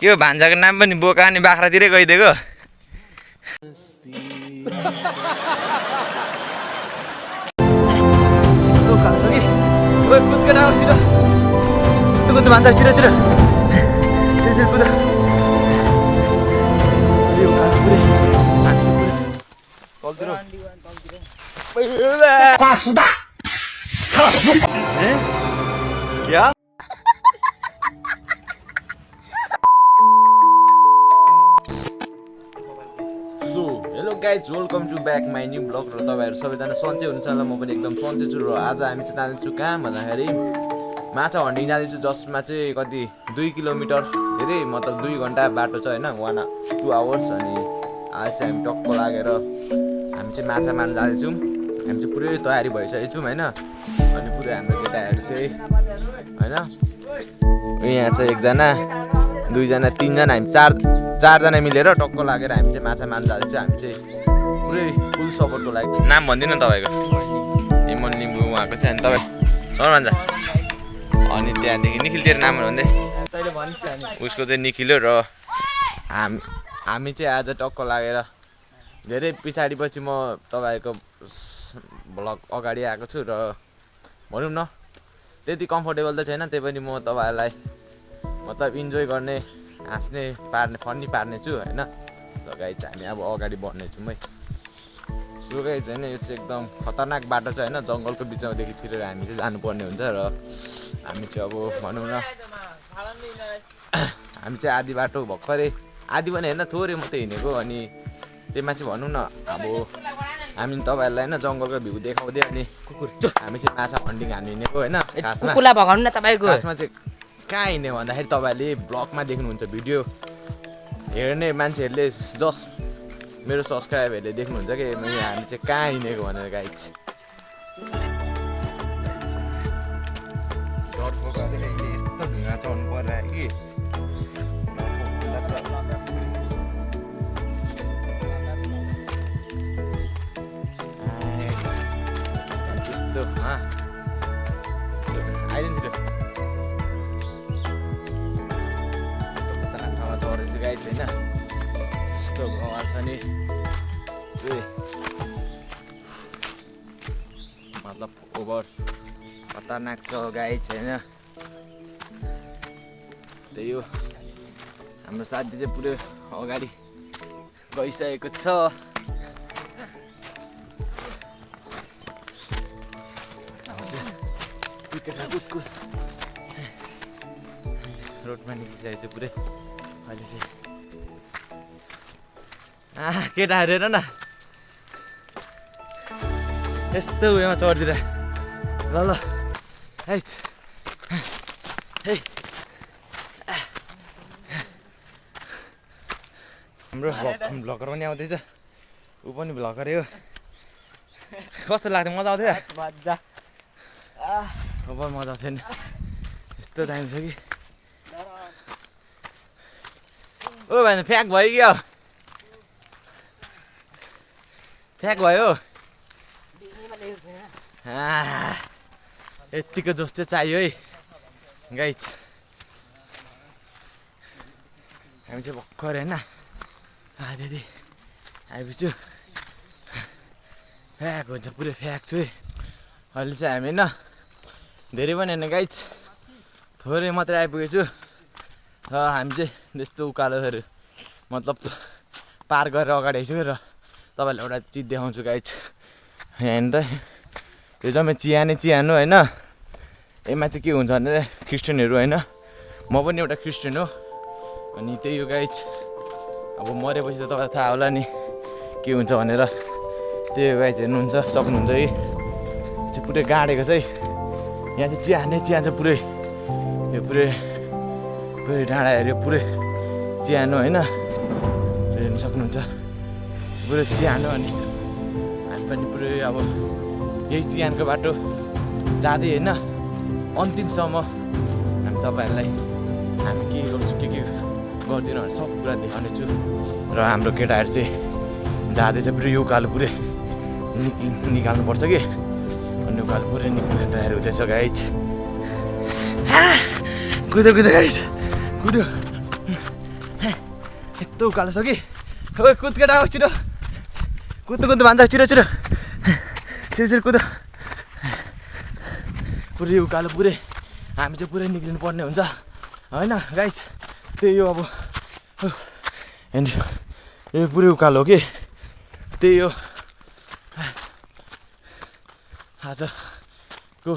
के हो भान्जाको नाम पनि बोका अनि बाख्रातिरै गइदिएको भान्जा छिरो छिरो छिरो कुद क्या hello guys welcome to back my new blog र तपाईँहरू सबैजना सन्चै हुनुहुन्छ होला म पनि एकदम सन्चै छु र आज हामी चाहिँ जाँदैछु कहाँ भन्दाखेरि माछा हन्डिङ जाँदैछु जसमा चाहिँ कति 2 किलोमिटर धेरै मतलब 2 घन्टा बाटो छ होइन 2 आवर्स अनि आज चाहिँ हामी टक्क लागेर हामी चाहिँ माछा मार्न जाँदैछौँ हामी चाहिँ पुरै तयारी भइसकेको छौँ होइन अनि पुरै हाम्रो केटाहरू चाहिँ होइन यहाँ चाहिँ 1 जना 2 जना 3 जना हामी 4 जना मिलेर टक्क लागेर हामी चाहिँ माछा मार्न जाँदैछौँ हामी चाहिँ पुरै फुल सपोर्टको लागि नाम भनिदिनु तपाईँको इमन लिम्बू उहाँको चाहिँ अनि तपाईँ सर अनि त्यहाँदेखि निखिल तेरो नाम भन्दै उसको चाहिँ निखिल हो र हामी चाहिँ आज टक्क लागेर धेरै पछाडि पछि म तपाईँहरूको भ्लग अगाडि आएको छु र भनौँ न त्यति कम्फर्टेबल त छैन त्यही पनि म तपाईँहरूलाई मतलब इन्जोय गर्ने हाँस्ने पार्ने फन्नी पार्ने छु होइन ल गाइज हामी अब अगाडि बढ्नेछौँ है सो गाइज होइन यो चाहिँ एकदम खतरनाक बाटो छ होइन जङ्गलको बिचमादेखि छिरेर हामी चाहिँ जानुपर्ने हुन्छ र हामी चाहिँ अब भनौँ न हामी चाहिँ आधी बाटो भर्खरै आधी पनि होइन थोरै मात्रै हिँडेको अनि त्यसमा चाहिँ भनौँ न अब हामी तपाईँहरूलाई होइन जङ्गलको भ्यू देखाउँदै अनि हामी चाहिँ माछा हन्डिङ हान्नु हिँडेको होइन खासमा चाहिँ कहाँ हिँड्यो भन्दाखेरि तपाईँहरूले ब्लगमा देख्नुहुन्छ भिडियो हेर्ने मान्छेहरूले जस्ट मेरो सब्सक्राइबरहरूले देख्नुहुन्छ कि हामी चाहिँ कहाँ हिँडेको भनेर गाइज डरको गर्दाखेरि यस्तो ढुङ्गा चढ्नु परिरहेको कि त्यस्तो आइदिन्छ चढेछु गाइज होइन यस्तो घाउ छ नि मतलब ओभर खतरनाक छ गाइज होइन त्यही हो हाम्रो साथी चाहिँ पुरै अगाडि गइसकेको छ रोडमा निस्किसकेको छ पुरै अहिले चाहिँ केटाहरू हेर न यस्तो उयोमा चढिदिएर ल ल है हाम्रो भ्लगर पनि आउँदैछ ऊ पनि भ्लगरै हो कस्तो लाग्थ्यो मजा आउँथ्यो अब मजा आउँथ्यो नि यस्तो दामी छ कि ओ भाइ फ्याक भयो क्या फ्याक भयो यत्तिको जोस चाहिँ चाहियो है गाइज हामी चाहिँ भर्खर होइन दिदी आइपुग्छु फ्याक हुन्छ पुरै फ्याक छु है अहिले चाहिँ हामी होइन धेरै पनि होइन गाइज थोरै मात्रै आइपुगेको छु र हामी चाहिँ त्यस्तो उकालोहरू मतलब पार गरेर अगाडि आइसक्यो र तपाईँलाई एउटा चिज देखाउँछु गाइज यहाँ त यो जम्मै चिया हो होइन यसमा चाहिँ के हुन्छ भने क्रिस्चियनहरू होइन म पनि एउटा क्रिस्चियन हो अनि त्यही हो गाइज अब मरेपछि त तपाईँलाई थाहा होला नि के हुन्छ भनेर त्यही हो गाइज हेर्नुहुन्छ सक्नुहुन्छ है चाहिँ पुरै गाडेको छ है यहाँ चाहिँ चिया छ पुरै यो पुरै डाँडा हेऱ्यो पुरै चियानो होइन हेर्नु सक्नुहुन्छ पुरै चियानो अनि हामी पनि पुरै अब यही चियानको बाटो जाँदै होइन अन्तिमसम्म हामी तपाईँहरूलाई हामी के गर्छु के गर्दिनँ भने सब कुरा देखाउने छु र हाम्रो केटाहरू चाहिँ जाँदैछ पुरै यो उकालो पुरै निकाल्नुपर्छ कि अनि उकालो पुरै निक्लिने तयारी हुँदैछ गाइज कुद्यो गाइज कुद्यो यस्तो उकालो छ कि ओए कुद केटा हो छिटो कुद भान्जा छिटो कुद पुरै उकालो पुरै हामी चाहिँ पुरै निक्लिनु पर्ने हुन्छ होइन गाइस त्यही हो अब यो पुरै उकालो हो कि त्यही हो आजको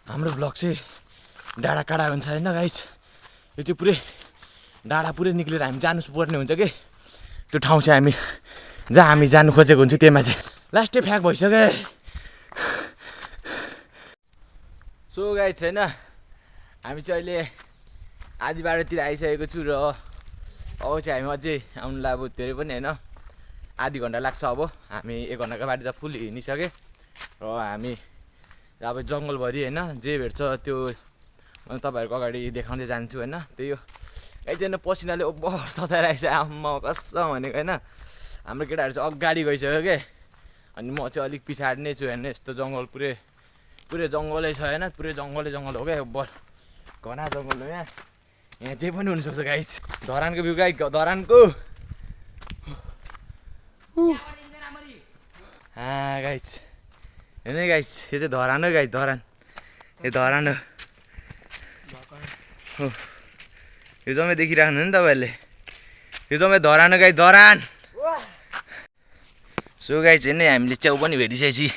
हाम्रो ब्लग चाहिँ डाँडा काँडा हुन्छ होइन गाइस यो चाहिँ पुरै डाँडा पुरै निक्लेर हामी जानु पर्ने हुन्छ कि त्यो ठाउँ चाहिँ हामी जहाँ हामी जानु खोजेको हुन्छौँ त्यहीमा चाहिँ लास्टै फ्याक भइसक्यो सो गाइस छैन हामी चाहिँ अहिले आधी बाटोतिर आइसकेको छु र अब चाहिँ हामी अझै आउनुलाई अब धेरै पनि होइन आधी घन्टा लाग्छ अब हामी 1 घन्टाको बाटो त फुल हिँडिसक्यो र हामी अब जङ्गलभरि होइन जे भेट्छ त्यो म तपाईँहरूको अगाडि देखाउँदै जान्छु होइन त्यही हो एकजना पसिनाले ओभर सताइरहेको छ आम्मा कसम भनेको होइन हाम्रो केटाहरू चाहिँ अगाडि गइसक्यो के अनि म चाहिँ अलिक पछाडि नै छु होइन यस्तो जङ्गल पुरै जङ्गलै छ होइन पुरै जङ्गल हो क्या ओभर घना जङ्गल हो यहाँ जे पनि हुनसक्छ गाइस धरानको भ्यू गाइस धरानको गाइस होइन गाइस यो चाहिँ धरान हो गाइस धरान यो धरान हो यो जम्मै देखिराख्नु नि तपाईँहरूले यो जम्मै धरान हो गाइस धरान सो गाइस होइन हामीले च्याउ पनि भेटिसकेपछि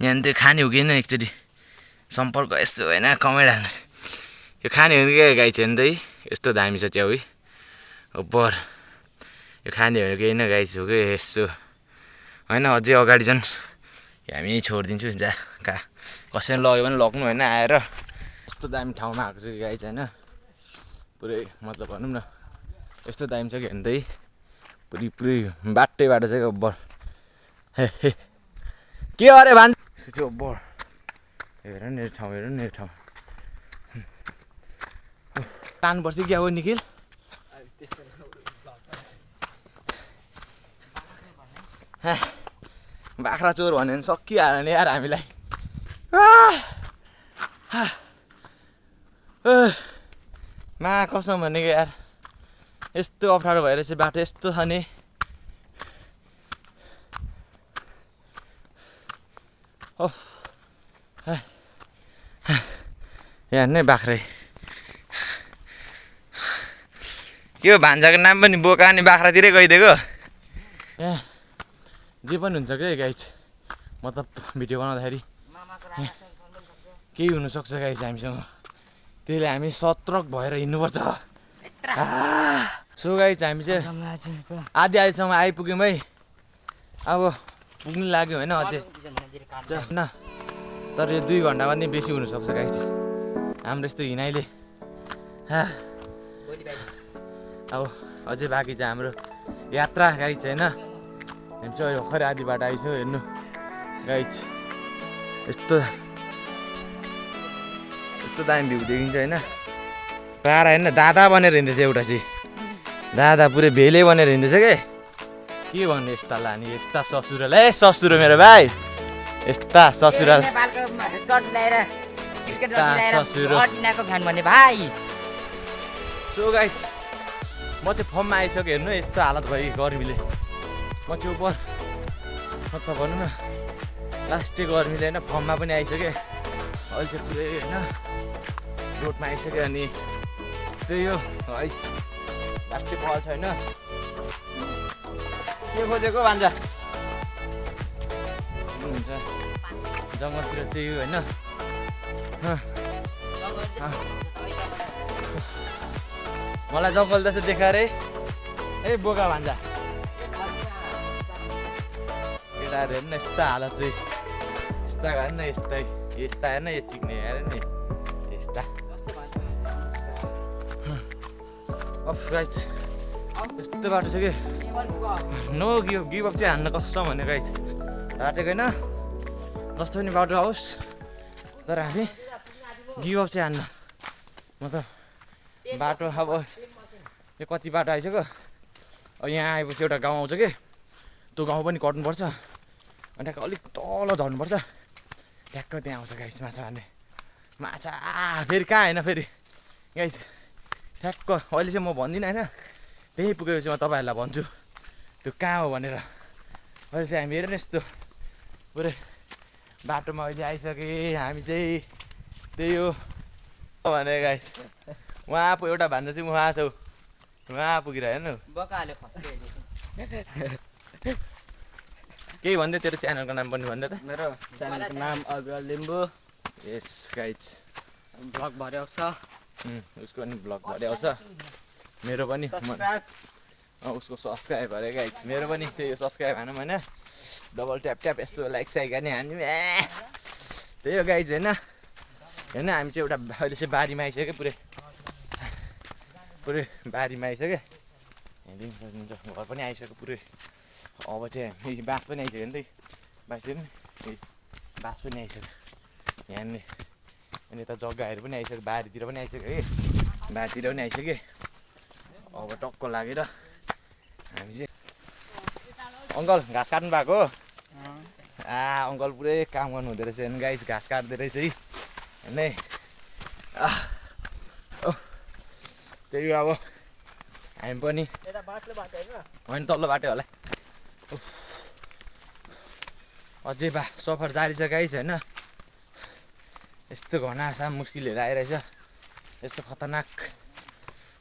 यहाँ त्यो खाने हो कि होइन एकचोटि सम्पर्क यस्तो होइन कमेन्ट हाल्नु यो खाने हो कि गाइस होइन त यस्तो दामी छ च्याउ ओभर यो खाने हो कि होइन गाइस हो कि यसो होइन अझै अगाडि झन् हामी छोडिदिन्छु जहाँ कसैले लग्यो भने लग्नु होइन आएर यस्तो दामी ठाउँमा आएको छु कि गाइस होइन पुरै मतलब भनौँ न यस्तो दामी छ कि होइन त पुरै बाटै बाटो छ कि ओभर के अरे भान्ज त्यो ओभर हेर नि ठाउँ तान्नुपर्छ क्या हो निखिल बाख्रा चोर भन्यो भने सकिहाल्यो नि यार हामीलाई मा कसम भनेको यार यस्तो अप्ठ्यारो भएर चाहिँ बाटो यस्तो छ नि यहाँ नै बाख्रै के हो भान्जाको नाम पनि बोका अनि बाख्रातिरै गइदिएको यहाँ जे पनि हुन्छ क्या गाइस मतलब भिडियो बनाउँदाखेरि केही हुनसक्छ गाइस हामीसँग त्यसले हामी सतर्क भएर हिँड्नुपर्छ सो गाइस हामी चाहिँ आधीसम्म आइपुग्यौँ है अब पुग्नु लाग्यो होइन अझै होइन तर यो 2 घन्टा पनि बेसी हुनसक्छ गाइस हाम्रो यस्तो हिँडाइले अब अझै बाँकी छ हाम्रो यात्रा गाइस होइन हामी चाहिँ भर्खरै आधी बाटो आइसक्यो हेर्नु गाइस यस्तो दामी भ्यू देखिन्छ होइन पारा होइन दादा बनेर हिँड्दैछ एउटा चाहिँ दादा पुरै भेले बनेर हिँड्दैछ के भन्नु यस्ता लाने यस्ता ससुराल ससुरो मेरो भाइ यस्ता ससुराल सो गाइस म चाहिँ फर्ममा आइसकेँ हेर्नु यस्तो हालत भयो गर्मीले म चाहिँ उपर मतलब भनौँ न लास्टै गर्मीले होइन फर्ममा पनि आइसकेँ अहिले चाहिँ पुरै होइन रोडमा आइसक्यो अनि त्यही हो लास्टै फल छैन के खोजेको भान्जा हुन्छ जङ्गलतिर त्यही हो होइन मलाई जङ्गल जस्तो देखाएर ए बोका भान्जा केटाहरू हेर्नु यस्ता हालत चाहिँ यस्ता हेर्न यस्ता हेर्न यो चिक्ने हेर नि यस्ता गाइस यस्तो बाटो छ कि नो गिभ अप चाहिँ हान्न कसम भने गाइस राटेको होइन जस्तो पनि बाटो आओस् तर हामी गिभ अप चाहिँ हान्न मतलब बाटो अब यो कति बाटो आइसक्यो यहाँ आएपछि एउटा गाउँ आउँछ कि त्यो गाउँ पनि कट्नुपर्छ अनि ट्याक्क अलिक तल झर्नुपर्छ ट्याक्क त्यहाँ आउँछ गाइस माछा मार्ने फेरि कहाँ होइन फेरि गाइस ठ्याक्क अहिले चाहिँ म भन्दिनँ होइन त्यही पुगेपछि म तपाईँहरूलाई भन्छु त्यो कहाँ हो भनेर। अहिले चाहिँ हामी हेर्नु यस्तो पुरै बाटोमा अहिले आइसके हामी चाहिँ त्यही हो भने गाइस। उहाँ पो एउटा भान्जा चाहिँ उहाँ छ उहाँ पुगेर हेर्नु केही भन्दै तेरो च्यानलको नाम पनि भन्दै त। मेरो च्यानलको नाम अग्रवाल लिम्बू। यस गाइस ब्लग भरे आउँछ। उसको पनि ब्लग भरे आउँछ मेरो पनि उसको सब्सक्राइब भरे गाइस मेरो पनि त्यही सब्सक्राइब हानौँ होइन डबल ट्याप ट्याप यसो लाइक साइक हान्ने हान्यौँ त्यही हो गाइस होइन होइन हामी चाहिँ एउटा अहिले चाहिँ बारीमा आइसक्यो पुरै बारीमा आइसक्यो हेरिदिनु सक्नुहुन्छ घर पनि आइसक्यो पुरै। अब चाहिँ हामी बाँस पनि आइसक्यो नि त बाँस बाँस पनि आइसक्यो यहाँनिर अनि यता जग्गाहरू पनि आइसक्यो बारीतिर पनि आइसक्यो है बारीतिर पनि आइसक्यो। अब टक्क लागेर हामी चाहिँ अङ्कल घाँस काट्नु भएको हो अङ्कल पुरै काम गर्नु हुँदो रहेछ होइन गाइस घाँस काट्दो रहेछ है होइन त्यही हो अब हामी पनि होइन तल्लो बाटो होला अझै सफर जारी छ गाइस होइन। यस्तो घनासा मुस्किलहरू आइरहेछ यस्तो खतरनाक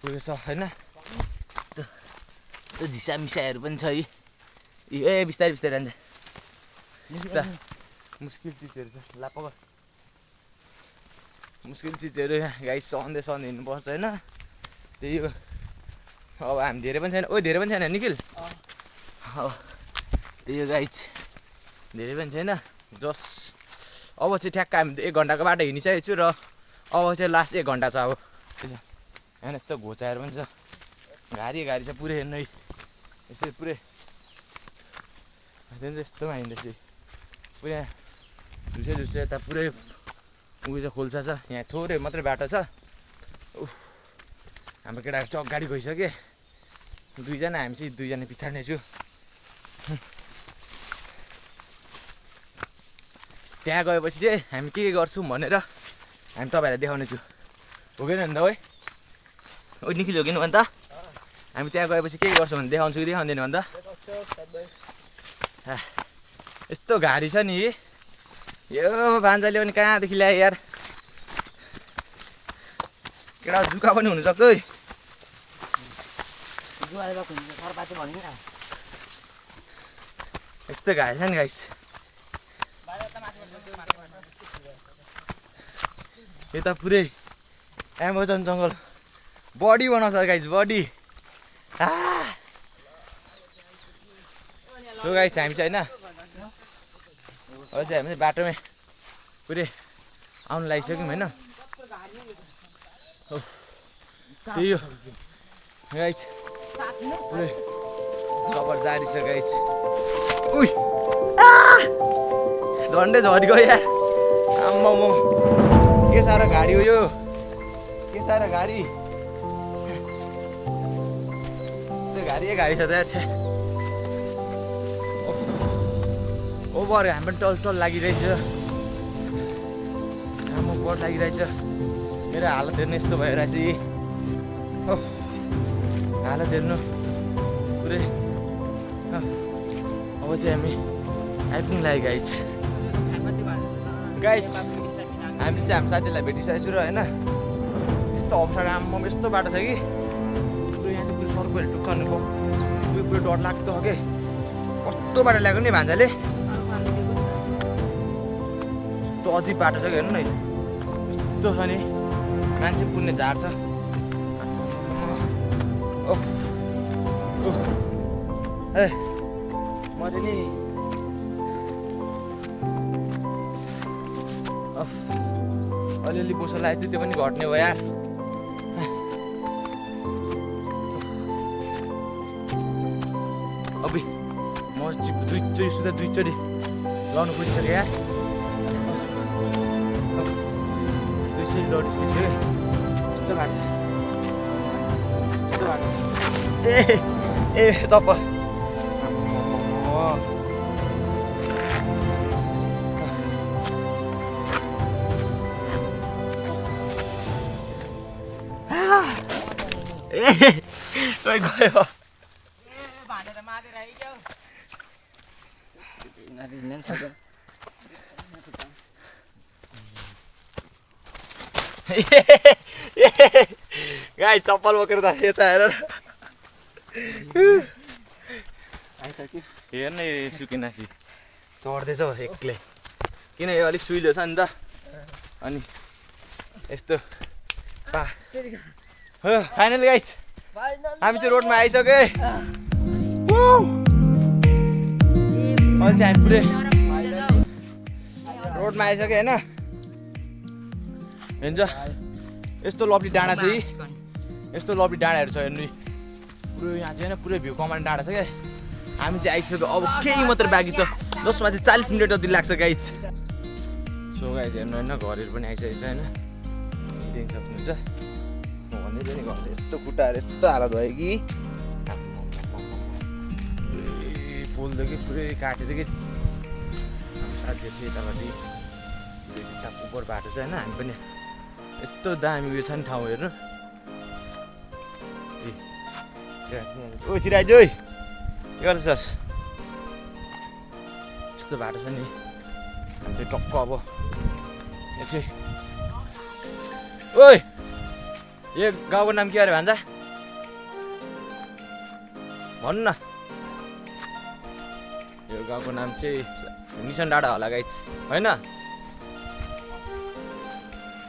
उयो छ होइन यस्तो झिसामिसाहरू पनि छ है ए बिस्तारै बिस्तारै जान्छ यस्ता मुस्किल चिजहरू छ लापक मुस्किल चिजहरू गाइस सहँदै सहँदै हिँड्नुपर्छ होइन त्यही हो। अब हामी धेरै पनि छैन धेरै पनि छैन निखिल त्यही हो गाइस धेरै पनि छैन जस अब चाहिँ ठ्याक्क हामी 1 घन्टाको बाटो हिँडिसकेको छु र अब चाहिँ लास्ट 1 घन्टा छ अब होइन यस्तो घोचाएर पनि छ घारी छ पुरै हेर्नु है यसरी पुरै यस्तोमा हिँड्दैछ पुरै झुसे यता पुरै उयो चाहिँ खोल्सा छ यहाँ थोरै मात्रै बाटो छ हाम्रो केटाहरू चाहिँ अगाडि गइसक्यो 2 जना हामी चाहिँ 2 जना पछाडि नै छु। त्यहाँ गएपछि चाहिँ हामी के गर्छौँ भनेर हामी तपाईँहरूलाई देखाउनेछु हो कि नि त है ओ निखिल हो कि अन्त हामी त्यहाँ गएपछि के गर्छौँ भने देखाउँछु कि देखाउँदैन अन्त यस्तो घारी छ नि यो भान्जाले पनि कहाँदेखि ल्यायो यार केटा जुका पनि हुनसक्छ है यस्तो घारी छ नि गाइस यता पुरै एमाजोन जङ्गल बडी बनाउँछ गाइस बडी सो गाइस हामी चाहिँ होइन अब चाहिँ हामी बाटोमै पुरै आउनु लागिसक्यौँ होइन त्यही हो गाइस पुरै सफर जारी छ गाइस उइ झन्डै झरिगयो यार आम्मा के साह्रो गाडी हो यो के साह्रो गाडी त्यो गाडी छ त यार ओभर हामी पनि टल लागिरहेछ आम्मा बड लागिरहेछ मेरो हालत हेर्नु यस्तो भइरहेछ हालत हेर्नु पुरै अब चाहिँ हामी आइपुग्नु लाग्यो गाइस हामी चाहिँ हाम्रो साथीलाई भेटिसकेको छु र होइन यस्तो अप्ठ्यारो आम्मा यस्तो बाटो छ कि पुरै यहाँ चाहिँ पुरै सर्कुलर टुक्कानुको पुरै डर लाग्दो हो कि कस्तो बाटो ल्याएको नि भान्जाले यस्तो अझै बाटो छ कि हेर्नु न यस्तो छ नि मान्छे पुग्ने झार छ ए मैले नि अलिअलि बोसो लागेको थियो त्यो पनि घट्ने हो यार अब म दुईचोटि लाउनु खोजिसकेँ यार दुईचोटि लाउनु खोजिसकेँ यस्तो बाटो ए चप्प ओइ गयो गाई चप्पल बोकेर त यता हेर हेर्न सुकिनासी चढ्दैछ हौ एक्लै किन यो अलिक सुइलो छ नि त अनि यस्तो पा हो फाइनल गाइस हामी चाहिँ रोडमा आइसक्यो है अहिले चाहिँ हामी पुरै रोडमा आइसक्यो होइन हुन्छ यस्तो लभली डाँडा छ यस्तो लभली डाँडाहरू छ हेर्नु पुरै यहाँ चाहिँ होइन पुरै भ्यू कमान डाँडा छ क्या हामी चाहिँ आइसक्यो अब केही मात्र बाँकी छ जसमा चाहिँ 40 मिनट जति लाग्छ गाइस सो गाइस हेर्नु होइन घरहरू पनि आइसकेको छ होइन देख्न सक्नुहुन्छ म भन्दै थिएँ नि घर यस्तो खुट्टाहरू यस्तो हालत भयो कि पोलदेखि पुरै काटेको कि हाम्रो साथीहरू चाहिँ यतापट्टि उपर बाटो छ होइन हामी पनि यस्तो दामी उयो छ नि ठाउँ हेर्नु ओ चिराइजो के गर्छस् यस्तो बाटो छ नि हामीले टक्क अब यहाँ चाहिँ ओइ यो गाउँको नाम के अरे भन्छ भन्नु न यो गाउँको नाम चाहिँ निसन डाँडा होला गाइस होइन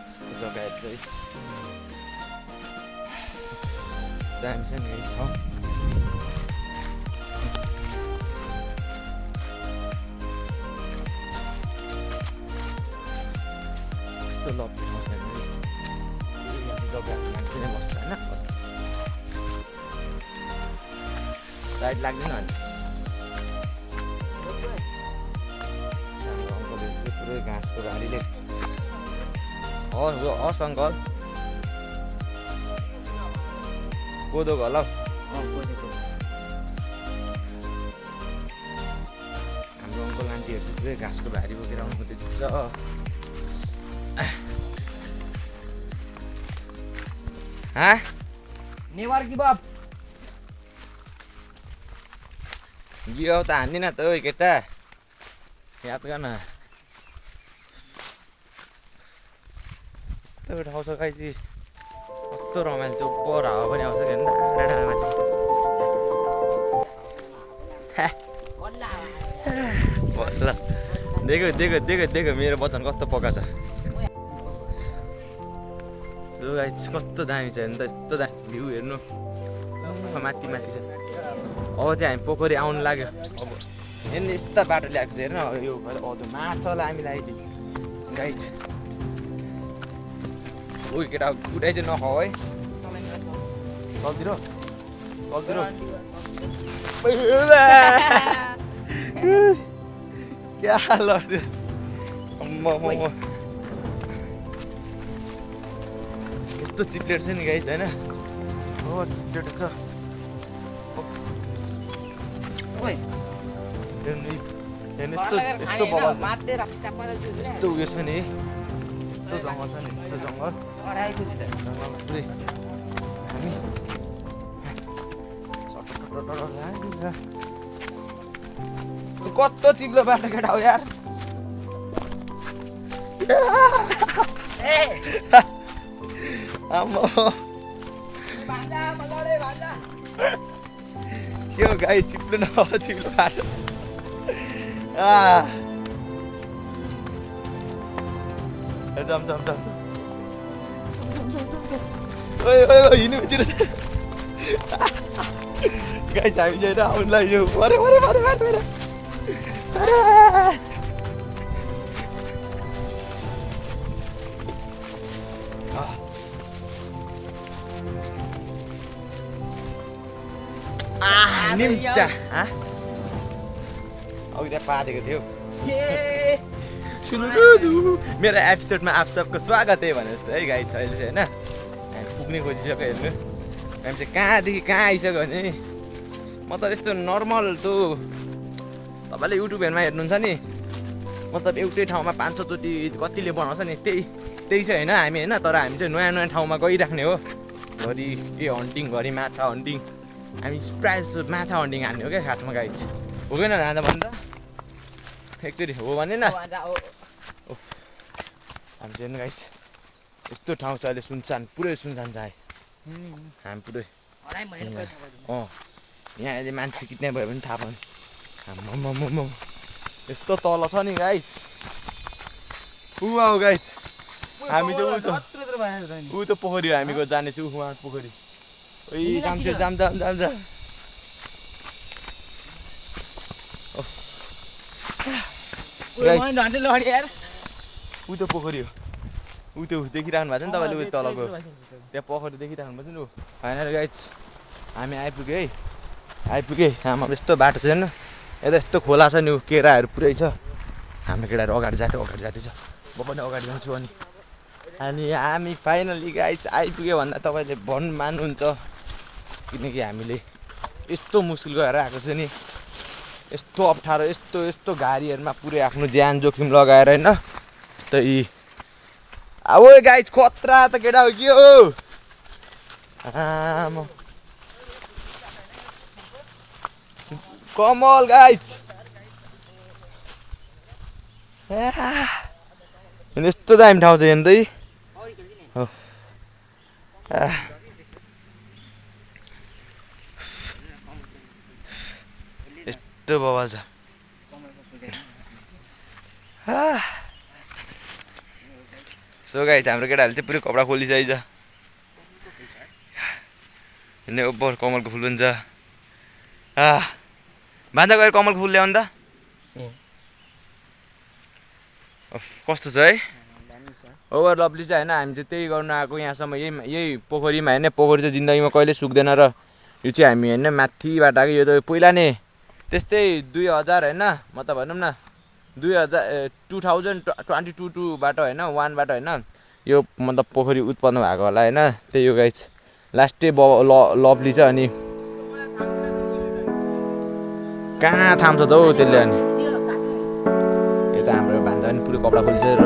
यस्तो जग्गाहरू चाहिँ दामी छ नि यस ठाउँ यस्तो लप्पी जग्गाहरू मान्छे नै बस्छ होइन साइड लाग्दैन अनि हाम्रो अङ्कलहरू चाहिँ पुरै घाँसको बारीले हस् अङ्कल कोदोको होला हौ हाम्रो अङ्कल आन्टीहरू चाहिँ पुरै घाँसको बारी बोकेर आउनु हुँदैछ नेवार गिभ अप गिभ त हान्दिन त ओ केटा याद गर्न त्यो ठाउँ छ गाइस कस्तो रमाइलो त्यो पर हावा पनि आउँछ कि ल देखो मेरो वचन कस्तो पक्का छ गाइस कस्तो दामी छ हेर्नु त यस्तो दामी भ्यू हेर्नु माथि छ अब चाहिँ हामी पोखरी आउनु लाग्यो अब हेर्नु यस्ता बाटो ल्याएको छ हेर्नु यो माछा होला हामीलाई अहिले गाइस उयो केटा कुटाइ चाहिँ नखाऊ है चल्दिरो क्या लड्यो यस्तो चिप्लेट छ नि गाइस होइन हो चिप्लेट छ यस्तो बबल यस्तो उयो छ नि यस्तो जङ्गल छ नि यस्तो जङ्गल पुरै हामी कस्तो चिप्लो बाटो केटा हो यार आम्मा के हो गाई चिप्लो न चिप्लो बाटो जम हिँड्नु छिटो गाई हामी चाहिँ आउनुलाई यो अरे निम्टा अघि त्यहाँ पारेको थियो मेरो एपिसोडमा आप सबको स्वागत है भने जस्तो है गाइड छ अहिले चाहिँ होइन हामी पुग्ने खोजिसक्यो हेर्नु हामी चाहिँ कहाँदेखि कहाँ आइसक्यो भने मतलब यस्तो नर्मल त्यो तपाईँले युट्युबहरूमा हेर्नुहुन्छ नि मतलब एउटै ठाउँमा 5-6 चोटि कतिले बनाउँछ नि त्यही छ होइन हामी होइन तर हामी चाहिँ नयाँ ठाउँमा गइराख्ने हो घरि के हन्टिङ घरि माछा हन्टिङ हामी प्रायः जस्तो माछा हन्डिङ हान्ने हो क्या खासमा गाइज हो कि जाँदा भन्दा एकचोटि हो भने न हामी चाहिँ गाइज यस्तो ठाउँ छ अहिले सुनसान पुरै सुनसान छ हामी पुरै यहाँ अहिले मान्छे किन्ने भयो भने थाहा पाउने आम्मामामा यस्तो तल छ नि गाइज उहाँ गाइज हामी चाहिँ ऊ त पोखरी हो हामीको जानेछु उहाँ पोखरी जाम ऊ त पोखरी हो ऊ त्यो देखिराख्नु भएको छ नि तपाईँले ऊ तलको त्यहाँ पोखरी देखिराख्नु भएको छ नि ऊ फाइनल गाइज हामी आइपुगे आमा यस्तो बाटो छैन यता यस्तो खोला छ नि ऊ केराहरू पुरै छ हाम्रो केटाहरू अगाडि जाँदैछ म पनि अगाडि जान्छु अनि हामी फाइनली गाइज आइपुग्यो भन्दा तपाईँले मान्नुहुन्छ किनकि हामीले यस्तो मुस्किल गरेर आएको छ नि यस्तो अप्ठ्यारो यस्तो गाडीहरूमा पुरै आफ्नो ज्यान जोखिम लगाएर होइन त्यही अब गाइज खतरा त केटा हो कि हो कमल गाइज यस्तो दामी ठाउँ छ हेर्नु त यस्तो बवाल छ सो गाइज हाम्रो केटाहरूले चाहिँ पुरै कपडा खोलिसकेको छ हिँड्ने ओभर कमलको फुल हुन्छ भान्जा गएर कमलको फुल ल्याउनु त कस्तो छ है ओभर लभली चाहिँ होइन हामी चाहिँ त्यही गर्नु आएको यहाँसम्म यही पोखरीमा होइन पोखरी चाहिँ जिन्दगीमा कहिले सुक्दैन र यो चाहिँ हामी होइन माथिबाट आएको यो त पहिला नै त्यस्तै 2000 होइन म त भनौँ न 2022बाट होइन 1बाट होइन यो मतलब पोखरी उत्पन्न भएको होला होइन त्यही हो गाइज लास्टै लभली छ अनि कहाँ थाम्छ त हौ त्यसले अनि यता हाम्रो भान्जा पनि पुरै कपडा खोलिसकेर र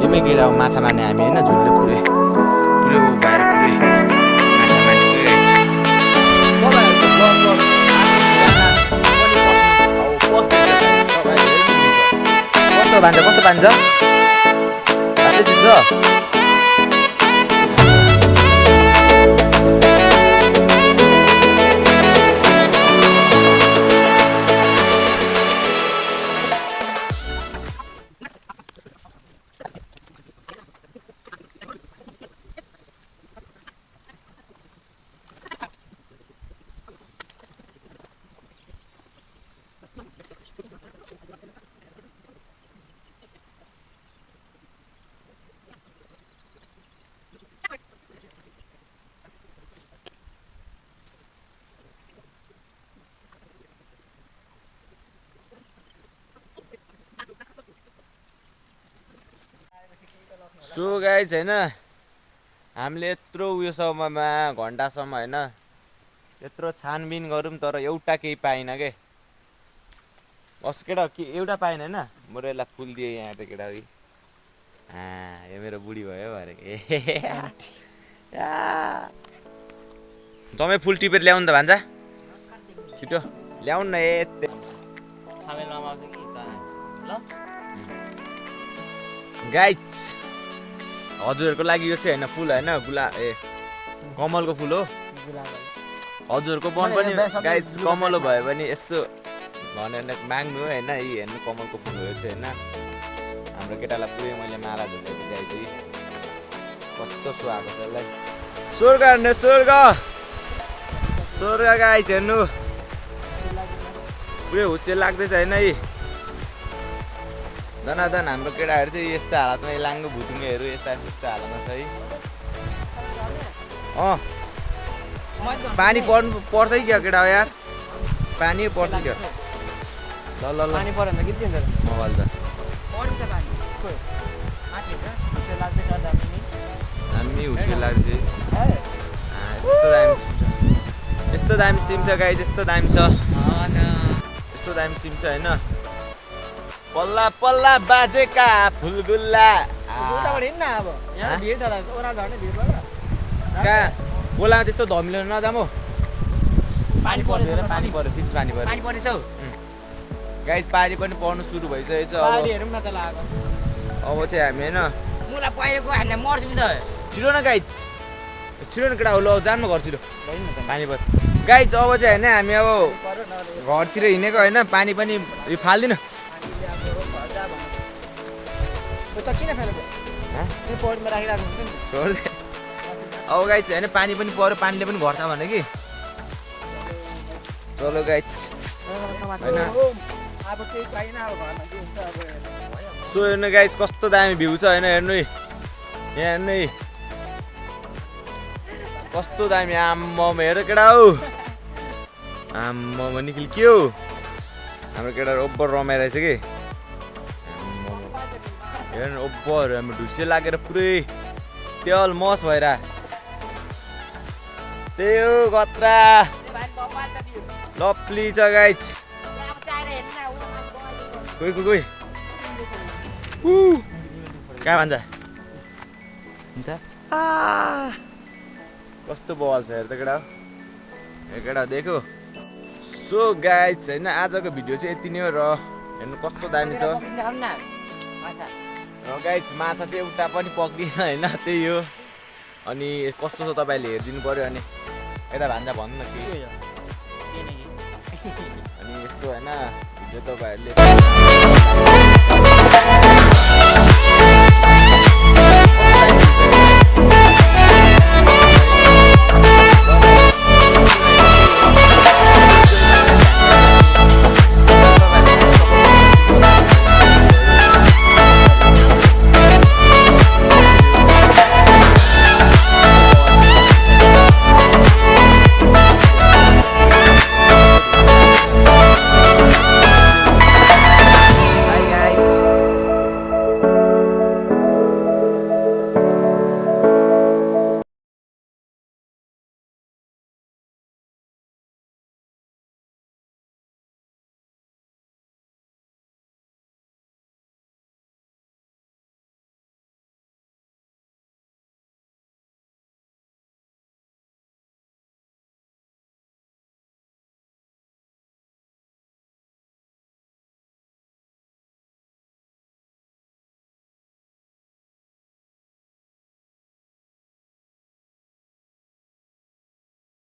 यमै केटा माछा मार्ने हामी होइन झुलले पुरै भएर पुरै माछा मार्ने गाइज कस्तो भान्जा भान्जा चिज छ सो गाइज होइन हामीले यत्रो उयोसम्ममा घन्टासम्म होइन यत्रो छानबिन गरौँ तर एउटा केही पाइन के बस केटा एउटा पाइन होइन बरु यसलाई फुल दिएँ यहाँ त केटा यो मेरो बुढी भयो अरे जम्मै फुल टिपेर ल्याउनु त भान्जा छिटो ल्याउनु न गाइज हजुरहरूको लागि यो चाहिँ होइन फुल होइन कमलको फुल हो हजुरहरूको मन पनि गाइज कमल भयो भने यसो भनेर माग्नु होइन यी हेर्नु कमलको फुल हो यो चाहिँ होइन हाम्रो केटालाई पुरै मैले माला झुलेको गाइज कस्तो सुहाएको छ यसलाई स्वर्ग हेर्नु स्वर्ग गाइज हेर्नु पुरै हुस्से लाग्दैछ होइन यी धनाधन हाम्रो केटाहरू चाहिँ यस्तो हालतमा लाङ्गो भुतुङ्गेहरू यस्तो हालतमा छ है पानी पर्छ कि क्या केटा हो यार पानी पर्छ क्या ल पानी पऱ्यो भने के दिन्छ मोबाइल त हामी हुस्से लाग्छ यस्तो दामी सिम छ गाइज यस्तो दामी छ यस्तो दामी सिम छ होइन पल्ला पल्ला बाजेका फुलगुल्ला कहाँ गोलामा त्यस्तो धमिलो नजाम हो पानी पर्दैन पानी पर्यो फिक्स पानी पर्यो पानी पर्दैछ हौ गाइस पानी पनि पर्नु सुरु भइसकेछ अब पानी हेरौँ न त लाग्यो अब चाहिँ हामी हैन मलाई पहिरोको हान्दा मर्छु नि त छिटो न गाइस छिटो न केटा हो ल जानु घर छिटो पानी पर्यो गाइस अब चाहिँ हैन हामी अब घरतिर हिँडेको हैन पानी पनि यो फाल्दिन त किन फेलेको यो पटमा राखिराख्नु हुन्छ नि छोड दे अब गाइस हैन पानी पनि पर्यो पानीले पनि घट्छ भने कि चलो गाइस हैन अब केही पाइन अब घरमा के हुन्छ अब सो हेर्नु गाइस कस्तो दामी भ्यू छ हैन हेर्नु है यहाँ हेर्नु है कस्तो दामी आम्मम हेर केटा हौ आम्मम निखिल के हो हाम्रो केटाहरू ओभर रमाइरहेछ कि हेर्नु ओभर हाम्रो ढुस्से लागेर पुरै तेल मस भएर त्यही हो कत्रा लप्ली छ गाइस कोही कोही कहाँ भन्छ कस्तो बवाल छ हेर त केटा हे केटा देखो सो गाइस हैन आजको भिडियो चाहिँ यति नै हो र हेर्नु कस्तो दामी छ र गाइस माछा चाहिँ एउटा पनि पक्रिएन हैन त्यही हो अनि कस्तो छ तपाईँले हेरिदिनु पर्यो अनि यता भान्जा भन्नु न के अनि यस्तो हैन भिडियो तपाईँहरूले